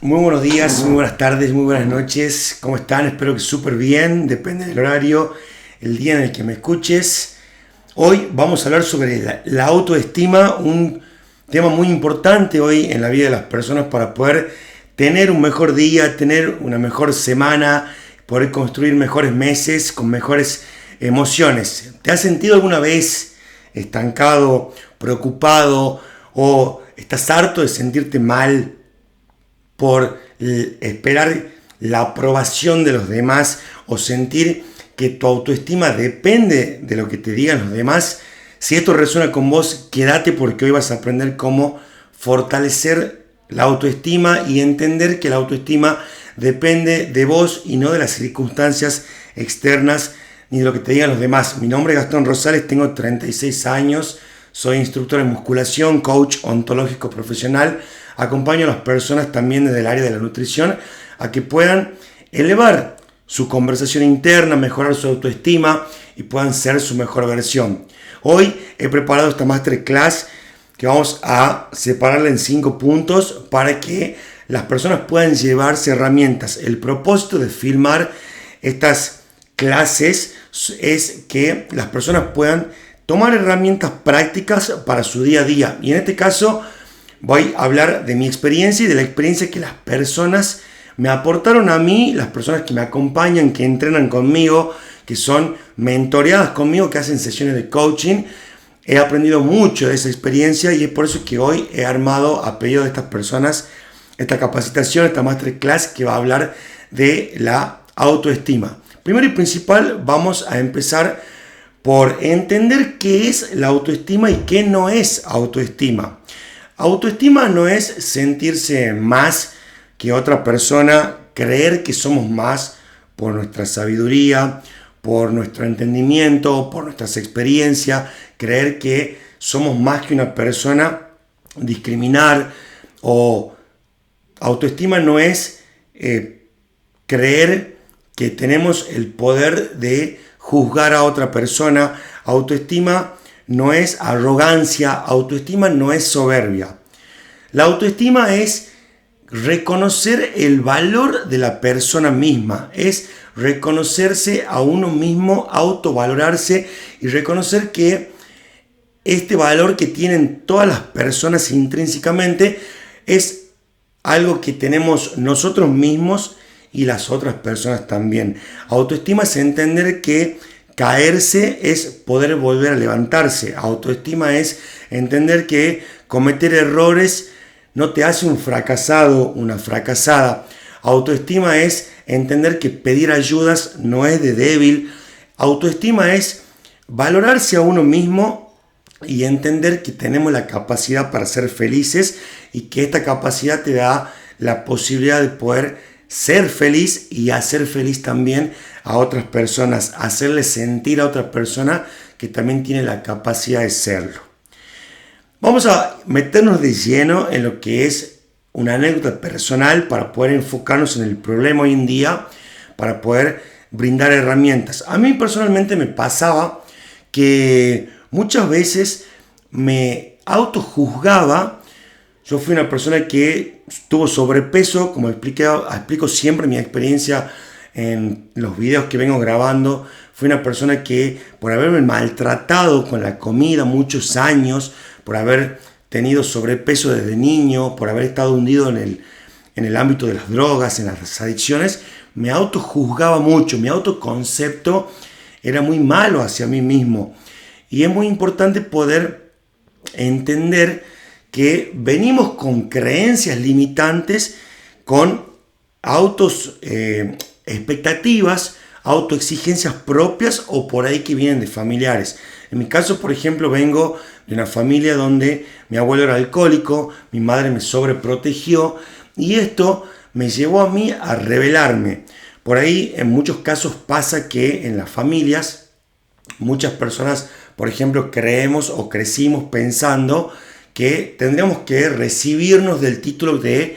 Muy buenos días, muy buenas tardes, muy buenas noches. ¿Cómo están? Espero que súper bien. Depende del horario, el día en el que me escuches. Hoy vamos a hablar sobre la autoestima, un tema muy importante hoy en la vida de las personas para poder tener un mejor día, tener una mejor semana, poder construir mejores meses con mejores emociones. ¿Te has sentido alguna vez estancado, preocupado o estás harto de sentirte mal por esperar la aprobación de los demás o sentir que tu autoestima depende de lo que te digan los demás? Si esto resuena con vos, quédate porque hoy vas a aprender cómo fortalecer la autoestima y entender que la autoestima depende de vos y no de las circunstancias externas ni de lo que te digan los demás. Mi nombre es Gastón Rosales, tengo 36 años, soy instructor en musculación, coach ontológico profesional. Acompaño a las personas también desde el área de la nutrición a que puedan elevar su conversación interna, mejorar su autoestima y puedan ser su mejor versión. Hoy he preparado esta masterclass que vamos a separarla en 5 puntos para que las personas puedan llevarse herramientas. El propósito de filmar estas clases es que las personas puedan tomar herramientas prácticas para su día a día. Y en este caso voy a hablar de mi experiencia y de la experiencia que las personas me aportaron a mí, las personas que me acompañan, que entrenan conmigo, que son mentoreadas conmigo, que hacen sesiones de coaching. He aprendido mucho de esa experiencia y es por eso que hoy he armado a pedido de estas personas esta capacitación, esta masterclass que va a hablar de la autoestima. Primero y principal, vamos a empezar por entender qué es la autoestima y qué no es autoestima. Autoestima no es sentirse más que otra persona, creer que somos más por nuestra sabiduría, por nuestro entendimiento, por nuestras experiencias, creer que somos más que una persona, discriminar. O autoestima no es creer que tenemos el poder de juzgar a otra persona. Autoestima no es arrogancia, autoestima no es soberbia. La autoestima es reconocer el valor de la persona misma, es reconocerse a uno mismo, autovalorarse y reconocer que este valor que tienen todas las personas intrínsecamente es algo que tenemos nosotros mismos y las otras personas también. Autoestima es entender que caerse es poder volver a levantarse. Autoestima es entender que cometer errores no te hace un fracasado, una fracasada. Autoestima es entender que pedir ayudas no es de débil. Autoestima es valorarse a uno mismo y entender que tenemos la capacidad para ser felices y que esta capacidad te da la posibilidad de poder ser feliz y hacer feliz también a otras personas, hacerle sentir a otra persona que también tiene la capacidad de serlo. Vamos a meternos de lleno en lo que es una anécdota personal para poder enfocarnos en el problema hoy en día, para poder brindar herramientas. A mí personalmente me pasaba que muchas veces me autojuzgaba. Yo fui una persona que tuvo sobrepeso, como explico siempre mi experiencia en los videos que vengo grabando. Fui una persona que, por haberme maltratado con la comida muchos años, por haber tenido sobrepeso desde niño, por haber estado hundido en el ámbito de las drogas, en las adicciones, me autojuzgaba mucho. Mi autoconcepto era muy malo hacia mí mismo. Y es muy importante poder entender que venimos con creencias limitantes, con expectativas, autoexigencias propias o por ahí que vienen de familiares. En mi caso, por ejemplo, vengo de una familia donde mi abuelo era alcohólico, mi madre me sobreprotegió y esto me llevó a mí a rebelarme. Por ahí en muchos casos pasa que en las familias muchas personas, por ejemplo, creemos o crecimos pensando que tendríamos que recibirnos del título de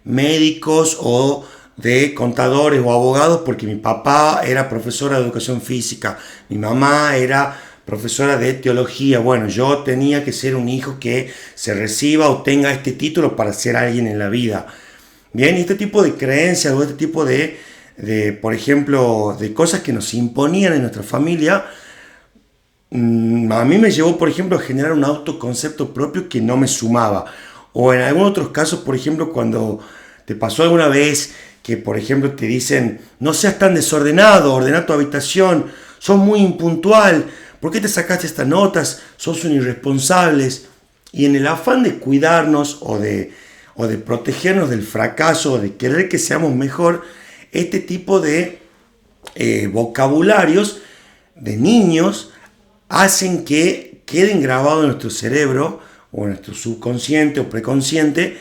médicos o de contadores o abogados porque mi papá era profesora de educación física, mi mamá era profesora de teología. Bueno, yo tenía que ser un hijo que se reciba o tenga este título para ser alguien en la vida. Bien, y este tipo de creencias o este tipo por ejemplo, de cosas que nos imponían en nuestra familia, a mí me llevó, por ejemplo, a generar un autoconcepto propio que no me sumaba. O en algunos otros casos, por ejemplo, cuando te pasó alguna vez que, por ejemplo, te dicen, no seas tan desordenado, ordena tu habitación, sos muy impuntual, ¿por qué te sacaste estas notas? Sos un irresponsable. Y en el afán de cuidarnos o de protegernos del fracaso, o de querer que seamos mejor, este tipo de vocabularios de niños hacen que queden grabados en nuestro cerebro o en nuestro subconsciente o preconsciente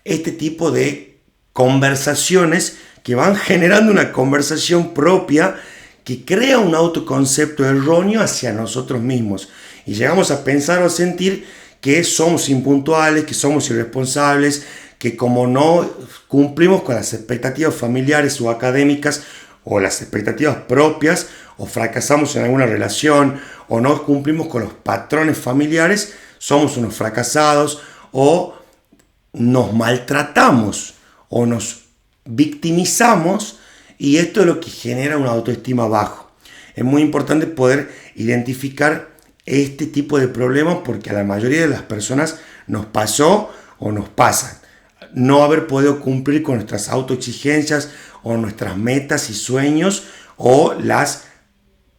este tipo de conversaciones que van generando una conversación propia que crea un autoconcepto erróneo hacia nosotros mismos. Y llegamos a pensar o a sentir que somos impuntuales, que somos irresponsables, que como no cumplimos con las expectativas familiares o académicas o las expectativas propias, o fracasamos en alguna relación, o no cumplimos con los patrones familiares, somos unos fracasados, o nos maltratamos, o nos victimizamos, y esto es lo que genera una autoestima baja. Es muy importante poder identificar este tipo de problemas porque a la mayoría de las personas nos pasó o nos pasa. No haber podido cumplir con nuestras autoexigencias o nuestras metas y sueños o las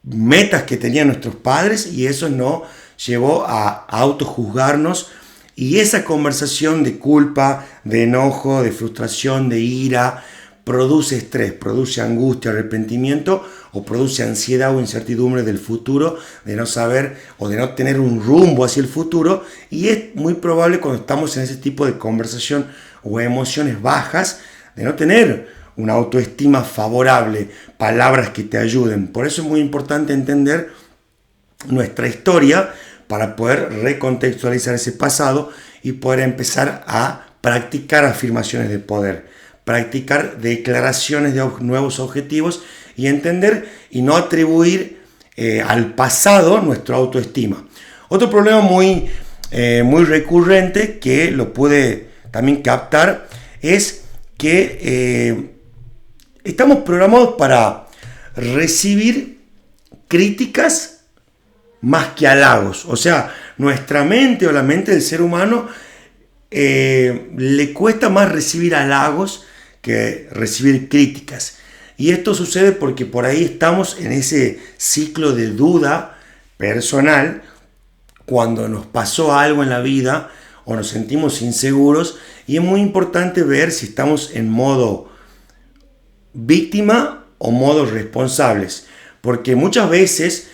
metas que tenían nuestros padres, y eso nos llevó a autojuzgarnos, y esa conversación de culpa, de enojo, de frustración, de ira, produce estrés, produce angustia, arrepentimiento, o produce ansiedad o incertidumbre del futuro, de no saber o de no tener un rumbo hacia el futuro, y es muy probable cuando estamos en ese tipo de conversación o emociones bajas, de no tener una autoestima favorable, palabras que te ayuden. Por eso es muy importante entender nuestra historia para poder recontextualizar ese pasado y poder empezar a practicar afirmaciones de poder, practicar declaraciones de nuevos objetivos y entender y no atribuir al pasado nuestra autoestima. Otro problema muy recurrente que lo pude también captar es que estamos programados para recibir críticas más que halagos. O sea, nuestra mente o la mente del ser humano le cuesta más recibir halagos que recibir críticas. Y esto sucede porque por ahí estamos en ese ciclo de duda personal cuando nos pasó algo en la vida o nos sentimos inseguros, y es muy importante ver si estamos en modo víctima o modo responsables, porque muchas veces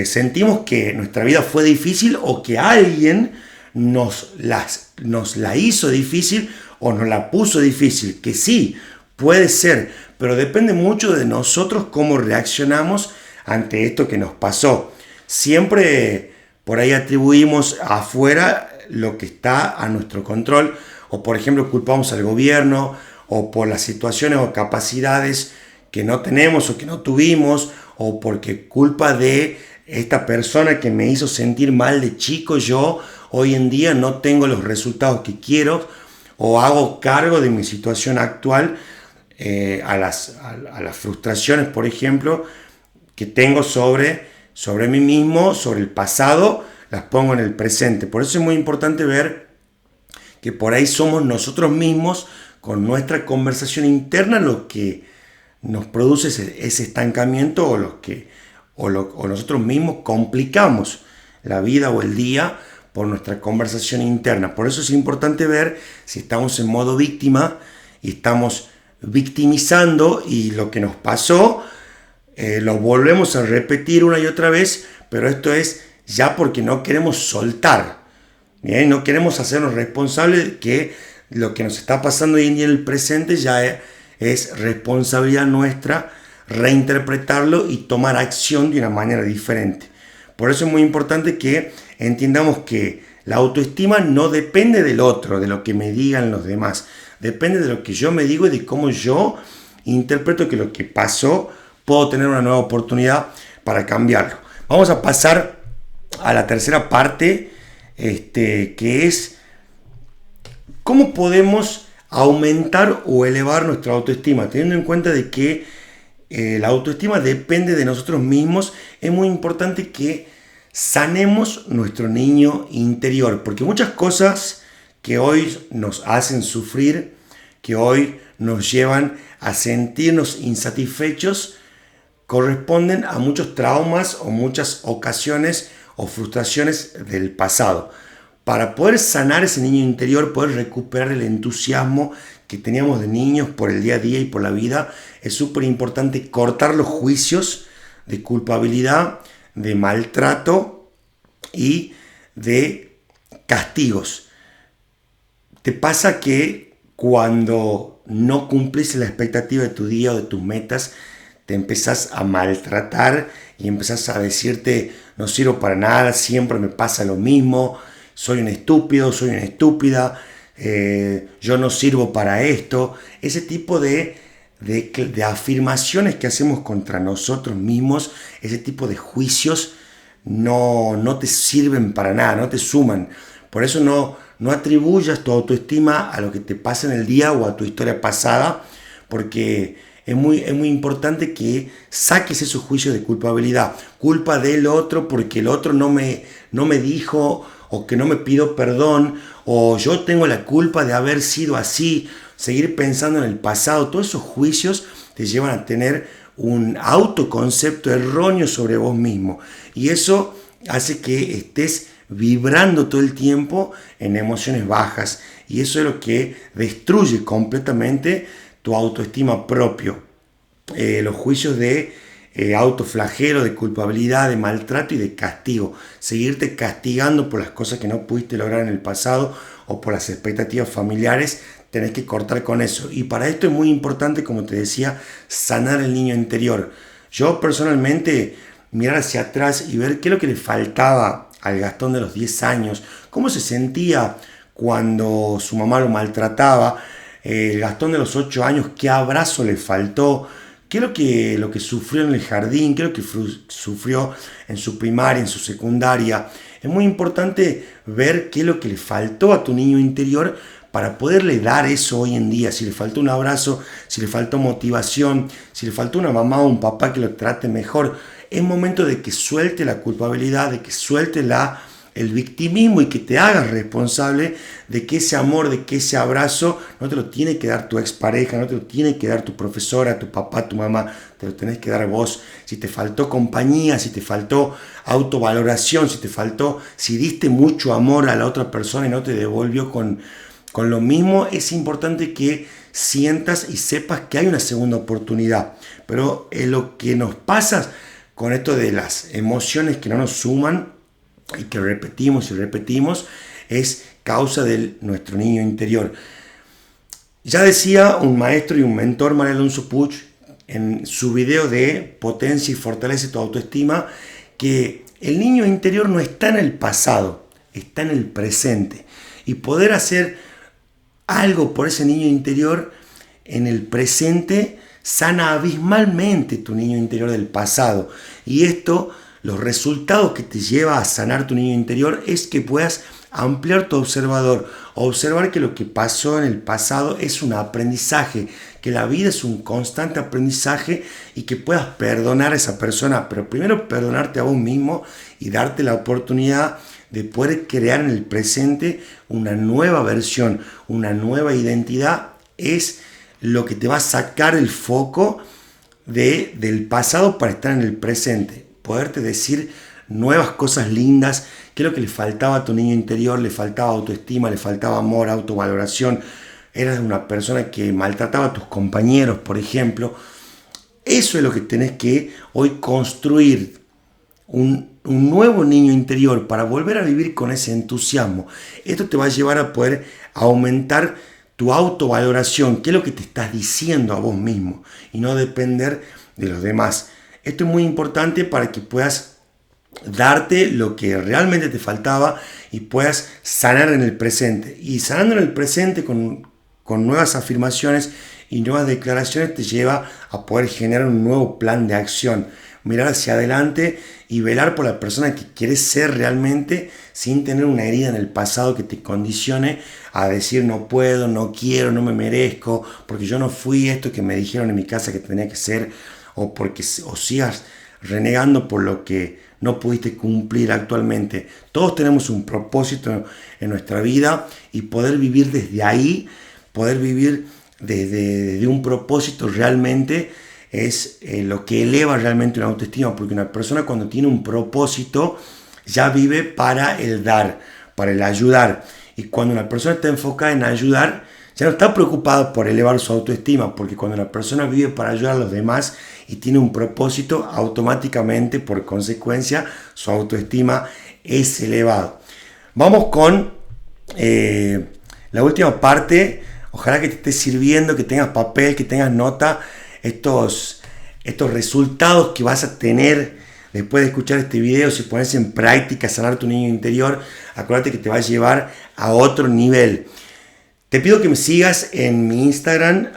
sentimos que nuestra vida fue difícil o que alguien nos la hizo difícil o nos la puso difícil, que sí, puede ser, pero depende mucho de nosotros cómo reaccionamos ante esto que nos pasó. Siempre por ahí atribuimos afuera lo que está a nuestro control, o por ejemplo culpamos al gobierno o por las situaciones o capacidades que no tenemos o que no tuvimos, o porque culpa de esta persona que me hizo sentir mal de chico, yo hoy en día no tengo los resultados que quiero, o hago cargo de mi situación actual a las frustraciones, por ejemplo, que tengo sobre mí mismo, sobre el pasado, las pongo en el presente. Por eso es muy importante ver que por ahí somos nosotros mismos, con nuestra conversación interna, lo que nos produce ese estancamiento, o nosotros mismos complicamos la vida o el día por nuestra conversación interna. Por eso es importante ver si estamos en modo víctima y estamos victimizando, y lo que nos pasó lo volvemos a repetir una y otra vez, pero esto es ya porque no queremos soltar, ¿bien? No queremos hacernos responsables de que lo que nos está pasando hoy en día en el presente ya es responsabilidad nuestra reinterpretarlo y tomar acción de una manera diferente. Por eso es muy importante que entendamos que la autoestima no depende del otro, de lo que me digan los demás. Depende de lo que yo me digo y de cómo yo interpreto que lo que pasó puedo tener una nueva oportunidad para cambiarlo. Vamos a pasar a la tercera parte, que es cómo podemos aumentar o elevar nuestra autoestima, teniendo en cuenta de que la autoestima depende de nosotros mismos. Es muy importante que sanemos nuestro niño interior, porque muchas cosas que hoy nos hacen sufrir, que hoy nos llevan a sentirnos insatisfechos, corresponden a muchos traumas o muchas ocasiones o frustraciones del pasado. Para poder sanar ese niño interior, poder recuperar el entusiasmo que teníamos de niños por el día a día y por la vida, es súper importante cortar los juicios de culpabilidad, de maltrato y de castigos. ¿Te pasa que cuando no cumplís la expectativa de tu día o de tus metas, te empezás a maltratar y empezás a decirte: no sirvo para nada, siempre me pasa lo mismo, soy un estúpido, soy una estúpida, yo no sirvo para esto? Ese tipo de afirmaciones que hacemos contra nosotros mismos, ese tipo de juicios no te sirven para nada, no te suman. Por eso no atribuyas tu autoestima a lo que te pasa en el día o a tu historia pasada, porque es muy importante que saques esos juicios de culpabilidad. Culpa del otro porque el otro no me dijo, o que no me pidió perdón, o yo tengo la culpa de haber sido así. Seguir pensando en el pasado, todos esos juicios te llevan a tener un autoconcepto erróneo sobre vos mismo. Y eso hace que estés vibrando todo el tiempo en emociones bajas. Y eso es lo que destruye completamente tu autoestima propio. Los juicios de autoflagelo, de culpabilidad, de maltrato y de castigo. Seguirte castigando por las cosas que no pudiste lograr en el pasado o por las expectativas familiares, tenés que cortar con eso. Y para esto es muy importante, como te decía, sanar el niño interior. Yo personalmente, mirar hacia atrás y ver qué es lo que le faltaba al Gastón de los 10 años, cómo se sentía cuando su mamá lo maltrataba, el Gastón de los 8 años, qué abrazo le faltó, qué es lo que sufrió en el jardín, qué es lo que sufrió en su primaria, en su secundaria. Es muy importante ver qué es lo que le faltó a tu niño interior para poderle dar eso hoy en día. Si le faltó un abrazo, si le faltó motivación, si le faltó una mamá o un papá que lo trate mejor, es momento de que suelte la culpabilidad, de que suelte el victimismo y que te hagas responsable de que ese amor, de que ese abrazo no te lo tiene que dar tu expareja, no te lo tiene que dar tu profesora, tu papá, tu mamá, te lo tenés que dar vos. Si te faltó compañía, si te faltó autovaloración, si diste mucho amor a la otra persona y no te devolvió con lo mismo, es importante que sientas y sepas que hay una segunda oportunidad. Pero lo que nos pasa con esto de las emociones que no nos suman y que repetimos y repetimos, es causa de nuestro niño interior. Ya decía un maestro y un mentor, María Alonso Puig, en su video de Potencia y Fortalece tu Autoestima, que el niño interior no está en el pasado, está en el presente. Y poder hacer algo por ese niño interior en el presente sana abismalmente tu niño interior del pasado. Y esto, los resultados que te lleva a sanar tu niño interior, es que puedas ampliar tu observador, observar que lo que pasó en el pasado es un aprendizaje, que la vida es un constante aprendizaje y que puedas perdonar a esa persona, pero primero perdonarte a vos mismo y darte la oportunidad de poder crear en el presente una nueva versión, una nueva identidad. Es lo que te va a sacar el foco del pasado para estar en el presente, poderte decir nuevas cosas lindas. ¿Qué es lo que le faltaba a tu niño interior? Le faltaba autoestima, le faltaba amor, autovaloración. Eras una persona que maltrataba a tus compañeros, por ejemplo. Eso es lo que tenés que hoy construir, un nuevo niño interior para volver a vivir con ese entusiasmo. Esto te va a llevar a poder aumentar tu autovaloración, qué es lo que te estás diciendo a vos mismo y no depender de los demás. Esto es muy importante para que puedas darte lo que realmente te faltaba y puedas sanar en el presente. Y sanando en el presente con nuevas afirmaciones y nuevas declaraciones te lleva a poder generar un nuevo plan de acción. mirar hacia adelante y velar por la persona que quieres ser realmente sin tener una herida en el pasado que te condicione a decir no puedo, no quiero, no me merezco, porque yo no fui esto que me dijeron en mi casa que tenía que ser, o sigas renegando por lo que no pudiste cumplir actualmente. Todos tenemos un propósito en nuestra vida y poder vivir desde ahí, poder vivir desde un propósito realmente es lo que eleva realmente una autoestima, porque una persona cuando tiene un propósito ya vive para el dar, para el ayudar, y cuando una persona está enfocada en ayudar ya no está preocupada por elevar su autoestima, porque cuando una persona vive para ayudar a los demás y tiene un propósito, automáticamente por consecuencia su autoestima es elevado. Vamos con la última parte. Ojalá que te esté sirviendo, que tengas papel, que tengas nota, estos resultados que vas a tener después de escuchar este video. Si pones en práctica sanar tu niño interior, acuérdate que te va a llevar a otro nivel. Te pido que me sigas en mi Instagram,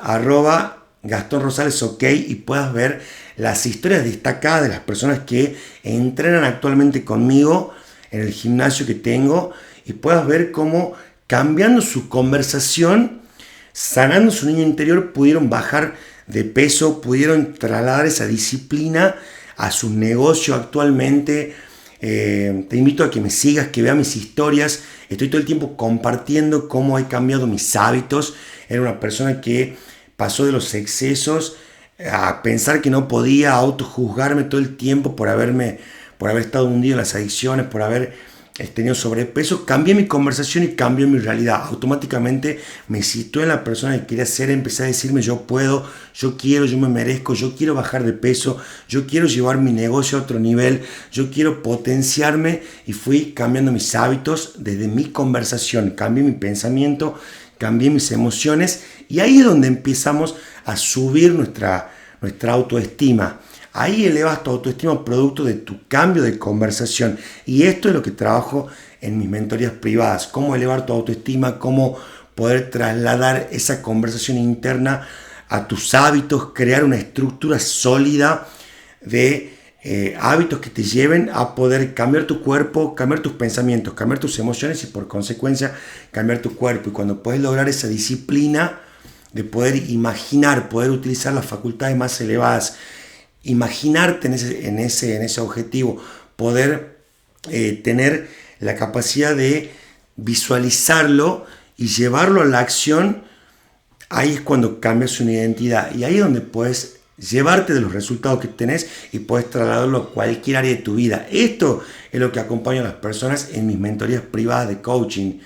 @GastónRosalesOK, y puedas ver las historias destacadas de las personas que entrenan actualmente conmigo en el gimnasio que tengo, y puedas ver cómo cambiando su conversación, sanando su niño interior, pudieron bajar de peso, pudieron trasladar esa disciplina a su negocio actualmente. Te invito a que me sigas, que veas mis historias. Estoy todo el tiempo compartiendo cómo he cambiado mis hábitos. Era una persona que pasó de los excesos a pensar que no podía, a autojuzgarme todo el tiempo por haber estado hundido en las adicciones, por haber tenido sobrepeso. Cambié mi conversación y cambió mi realidad. Automáticamente me situé en la persona que quería ser. Empecé a decirme yo puedo, yo quiero, yo me merezco, yo quiero bajar de peso, yo quiero llevar mi negocio a otro nivel, yo quiero potenciarme, y fui cambiando mis hábitos desde mi conversación. Cambié mi pensamiento, cambié mis emociones, y ahí es donde empezamos a subir nuestra autoestima. Ahí elevas tu autoestima producto de tu cambio de conversación. Y esto es lo que trabajo en mis mentorías privadas. Cómo elevar tu autoestima, cómo poder trasladar esa conversación interna a tus hábitos, crear una estructura sólida de hábitos que te lleven a poder cambiar tu cuerpo, cambiar tus pensamientos, cambiar tus emociones y por consecuencia cambiar tu cuerpo. Y cuando puedes lograr esa disciplina de poder imaginar, poder utilizar las facultades más elevadas, imaginarte en ese objetivo, poder tener la capacidad de visualizarlo y llevarlo a la acción, ahí es cuando cambias una identidad, y ahí es donde puedes llevarte de los resultados que tenés y puedes trasladarlo a cualquier área de tu vida. Esto es lo que acompaño a las personas en mis mentorías privadas de coaching.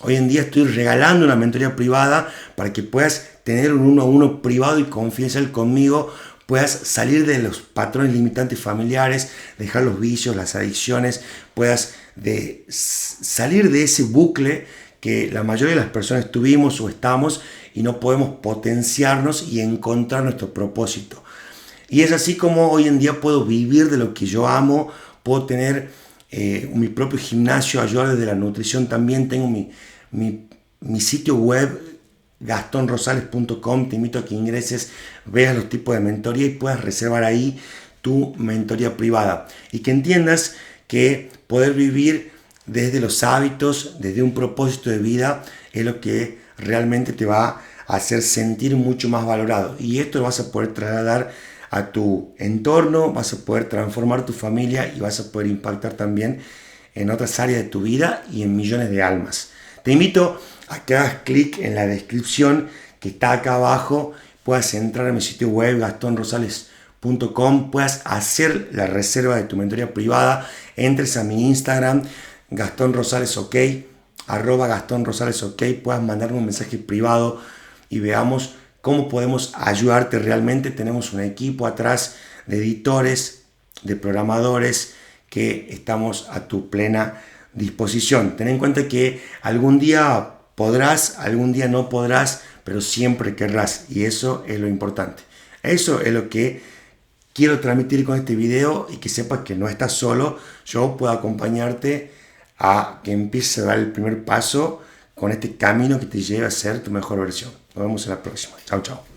Hoy en día estoy regalando una mentoría privada para que puedas tener un 1-a-1 privado y confidencial conmigo, puedas salir de los patrones limitantes familiares, dejar los vicios, las adicciones, puedas salir de ese bucle que la mayoría de las personas tuvimos o estamos y no podemos potenciarnos y encontrar nuestro propósito. Y es así como hoy en día puedo vivir de lo que yo amo, puedo tener mi propio gimnasio, ayudar desde la nutrición también. Tengo mi sitio web, GastónRosales.com. Te invito a que ingreses, veas los tipos de mentoría y puedas reservar ahí tu mentoría privada. Y que entiendas que poder vivir desde los hábitos, desde un propósito de vida, es lo que realmente te va a hacer sentir mucho más valorado. Y esto lo vas a poder trasladar a tu entorno, vas a poder transformar tu familia y vas a poder impactar también en otras áreas de tu vida y en millones de almas. Te invito a que hagas clic en la descripción que está acá abajo, puedas entrar a mi sitio web GastónRosales.com, puedas hacer la reserva de tu mentoría privada, entres a mi Instagram, GastónRosalesOK, @GastónRosalesOK, puedas mandarme un mensaje privado y veamos cómo podemos ayudarte realmente. Tenemos un equipo atrás de editores, de programadores, que estamos a tu plena disposición. Ten en cuenta que algún día podrás, algún día no podrás, pero siempre querrás, y eso es lo importante. Eso es lo que quiero transmitir con este video, y que sepas que no estás solo. Yo puedo acompañarte a que empieces a dar el primer paso con este camino que te lleve a ser tu mejor versión. Nos vemos en la próxima. Chao, chao.